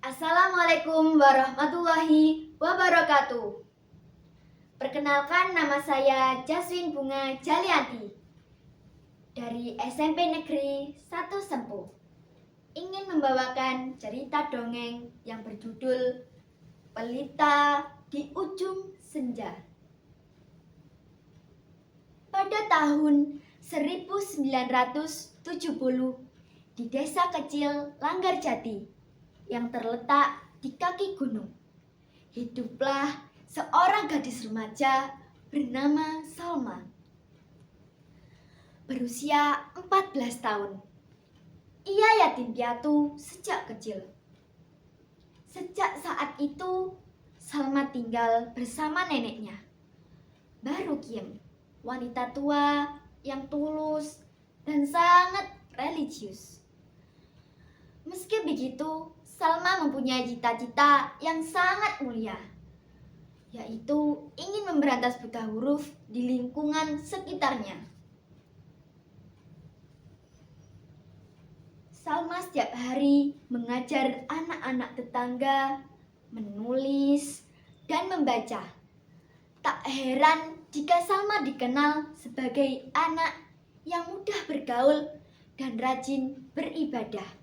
Assalamualaikum warahmatullahi wabarakatuh. Perkenalkan, nama saya Jaswin Bunga Jalianti dari SMP Negeri 1 Sempu. Ingin membawakan cerita dongeng yang berjudul Pelita di Ujung Senja. Pada tahun 1970 di desa kecil Langgarjati yang terletak di kaki gunung, hiduplah seorang gadis remaja bernama Salma. Berusia 14 tahun. Ia yatim piatu sejak kecil. Sejak saat itu, Salma tinggal bersama neneknya, Barukiem, wanita tua yang tulus dan sangat religius. Meski begitu, Salma mempunyai cita-cita yang sangat mulia, yaitu ingin memberantas buta huruf di lingkungan sekitarnya. Salma setiap hari mengajar anak-anak tetangga menulis dan membaca. Tak heran jika Salma dikenal sebagai anak yang mudah bergaul dan rajin beribadah.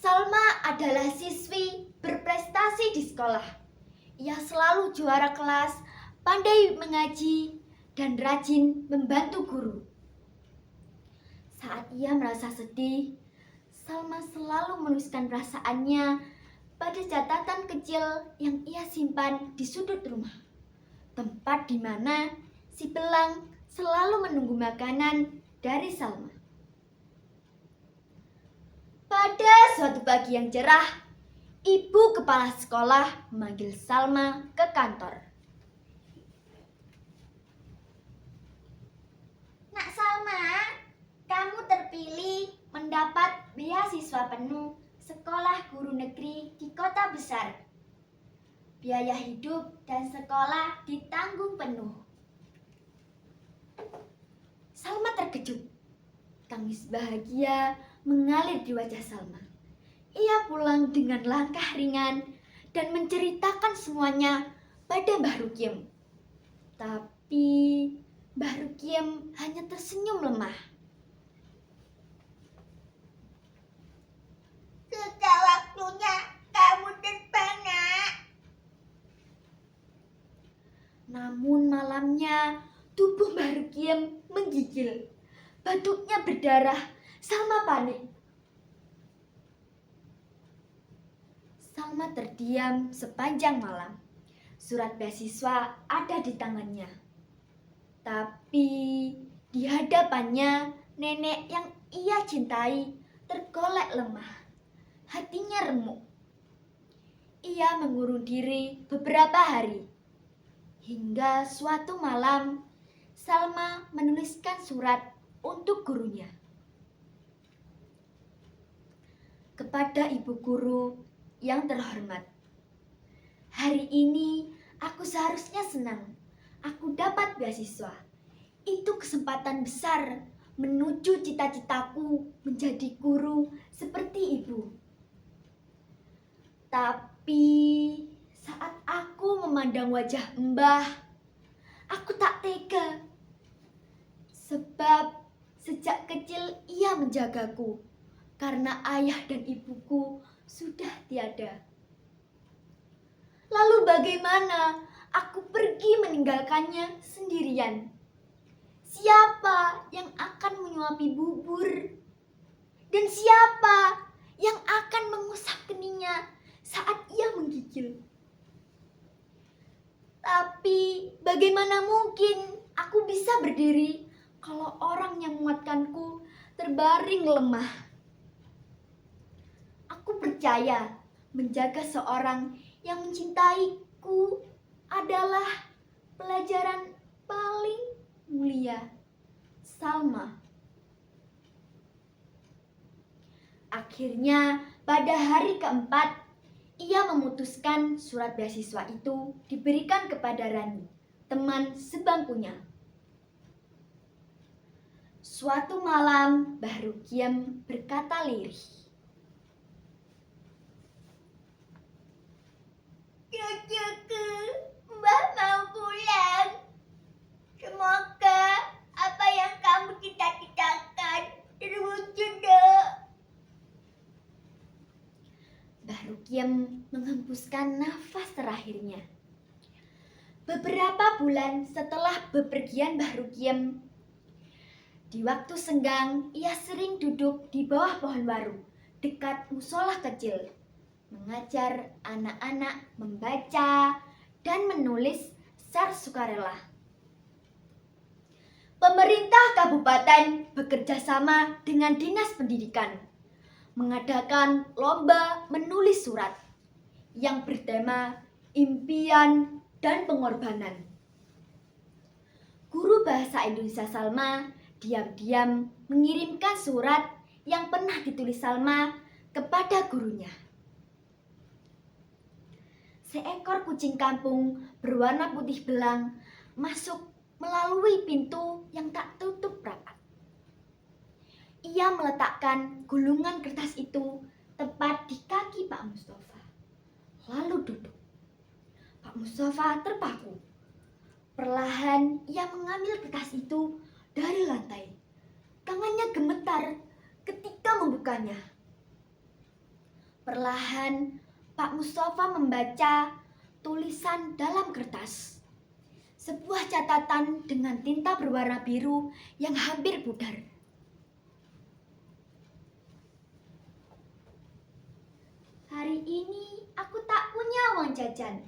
Salma adalah siswi berprestasi di sekolah. Ia selalu juara kelas, pandai mengaji, dan rajin membantu guru. Saat ia merasa sedih, Salma selalu menuliskan perasaannya pada catatan kecil yang ia simpan di sudut rumah, tempat di mana si belang selalu menunggu makanan dari Salma. Pada suatu pagi yang cerah, ibu kepala sekolah memanggil Salma ke kantor. Nak Salma, kamu terpilih mendapat beasiswa penuh sekolah guru negeri di kota besar. Biaya hidup dan sekolah ditanggung penuh. Salma terkejut. Tangis bahagia mengalir di wajah Salma. Ia pulang dengan langkah ringan dan menceritakan semuanya pada Mbah Rukiem. Tapi Mbah Rukiem hanya tersenyum lemah. Sudah waktunya kamu terbang, Nak. Namun malamnya tubuh Mbah Rukiem menggigil. Batuknya berdarah. Salma panik. Salma terdiam sepanjang malam. Surat beasiswa ada di tangannya. Tapi di hadapannya nenek yang ia cintai tergolek lemah. Hatinya remuk. Ia mengurung diri beberapa hari. Hingga suatu malam, Salma menuliskan surat untuk gurunya. Kepada ibu guru yang terhormat, hari ini aku seharusnya senang. Aku dapat beasiswa. Itu kesempatan besar menuju cita-citaku menjadi guru seperti ibu. Tapi saat aku memandang wajah Mbah, aku tak tega. Sebab sejak kecil ia menjagaku karena ayah dan ibuku sudah tiada. Lalu bagaimana aku pergi meninggalkannya sendirian? Siapa yang akan menyuapi bubur? Dan siapa yang akan mengusap keningnya saat ia menggigil? Tapi bagaimana mungkin aku bisa berdiri kalau orang yang menguatkanku terbaring lemah? Aku percaya menjaga seorang yang mencintaiku adalah pelajaran paling mulia. Salma. Akhirnya pada hari keempat, ia memutuskan surat beasiswa itu diberikan kepada Rani, teman sebangkunya. Suatu malam, Mbah Rukiem berkata lirih, Rukiem menghembuskan nafas terakhirnya. Beberapa bulan setelah bepergian Rukiem, di waktu senggang ia sering duduk di bawah pohon waru dekat musola kecil, mengajar anak-anak membaca dan menulis secara sukarela. Pemerintah kabupaten bekerja sama dengan Dinas Pendidikan mengadakan lomba menulis surat yang bertema impian dan pengorbanan. Guru bahasa Indonesia Salma diam-diam mengirimkan surat yang pernah ditulis Salma kepada gurunya. Seekor kucing kampung berwarna putih belang masuk melalui pintu yang tak tutup rapat. Ia meletakkan gulungan kertas itu tepat di kaki Pak Mustafa, lalu duduk. Pak Mustafa terpaku. Perlahan ia mengambil kertas itu dari lantai. Tangannya gemetar ketika membukanya. Perlahan Pak Mustafa membaca tulisan dalam kertas. Sebuah catatan dengan tinta berwarna biru yang hampir pudar. Hari ini aku tak punya uang jajan,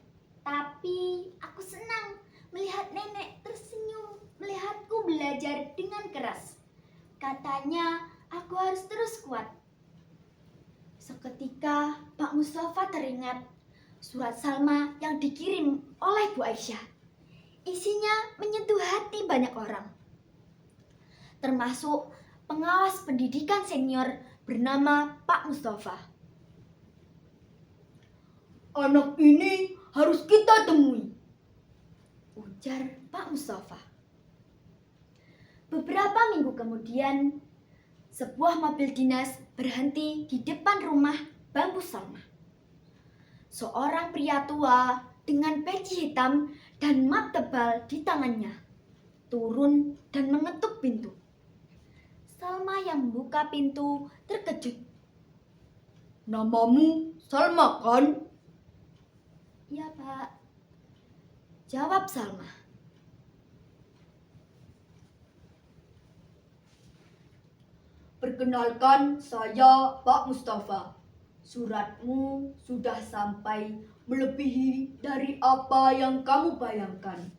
tapi aku senang melihat nenek tersenyum melihatku belajar dengan keras. Katanya aku harus terus kuat. Seketika Pak Mustafa teringat surat Salma yang dikirim oleh Bu Aisyah. Isinya menyentuh hati banyak orang, termasuk pengawas pendidikan senior bernama Pak Mustafa. "Anak ini harus kita temui," ujar Pak Mustafa. Beberapa minggu kemudian, sebuah mobil dinas berhenti di depan rumah bambu Salma. Seorang pria tua dengan peci hitam dan map tebal di tangannya turun dan mengetuk pintu. Salma yang membuka pintu terkejut. "Namamu Salma kan?" "Ya, Pak," jawab Salma. "Perkenalkan, saya Pak Mustafa. Suratmu sudah sampai, melebihi dari apa yang kamu bayangkan.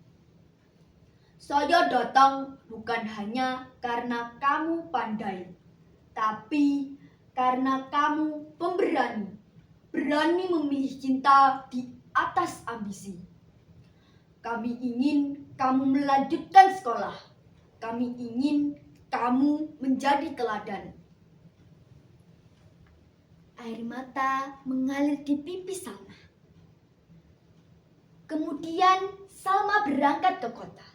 Saya datang bukan hanya karena kamu pandai, tapi karena kamu pemberani. Berani memilih cinta di atas ambisi. Kami ingin kamu melanjutkan sekolah. Kami ingin kamu menjadi teladan." Air mata mengalir di pipi Salma. Kemudian Salma berangkat ke kota.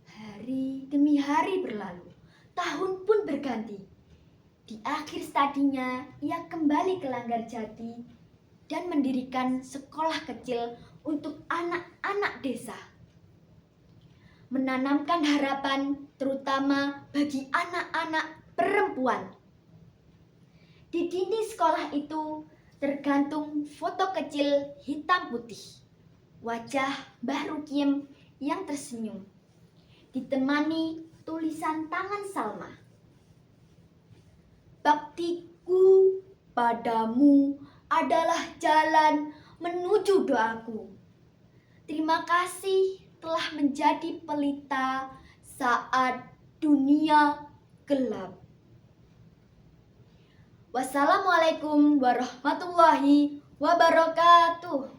Hari demi hari berlalu, tahun pun berganti. Di akhir stadinya, ia kembali ke Langgarjati dan mendirikan sekolah kecil untuk anak-anak desa. Menanamkan harapan terutama bagi anak-anak perempuan. Di dinding sekolah itu tergantung foto kecil hitam putih. Wajah Mbah Rukiem yang tersenyum, ditemani tulisan tangan Salma. "Baktiku padamu adalah jalan menuju doaku. Terima kasih telah menjadi pelita saat dunia gelap." Wassalamualaikum warahmatullahi wabarakatuh.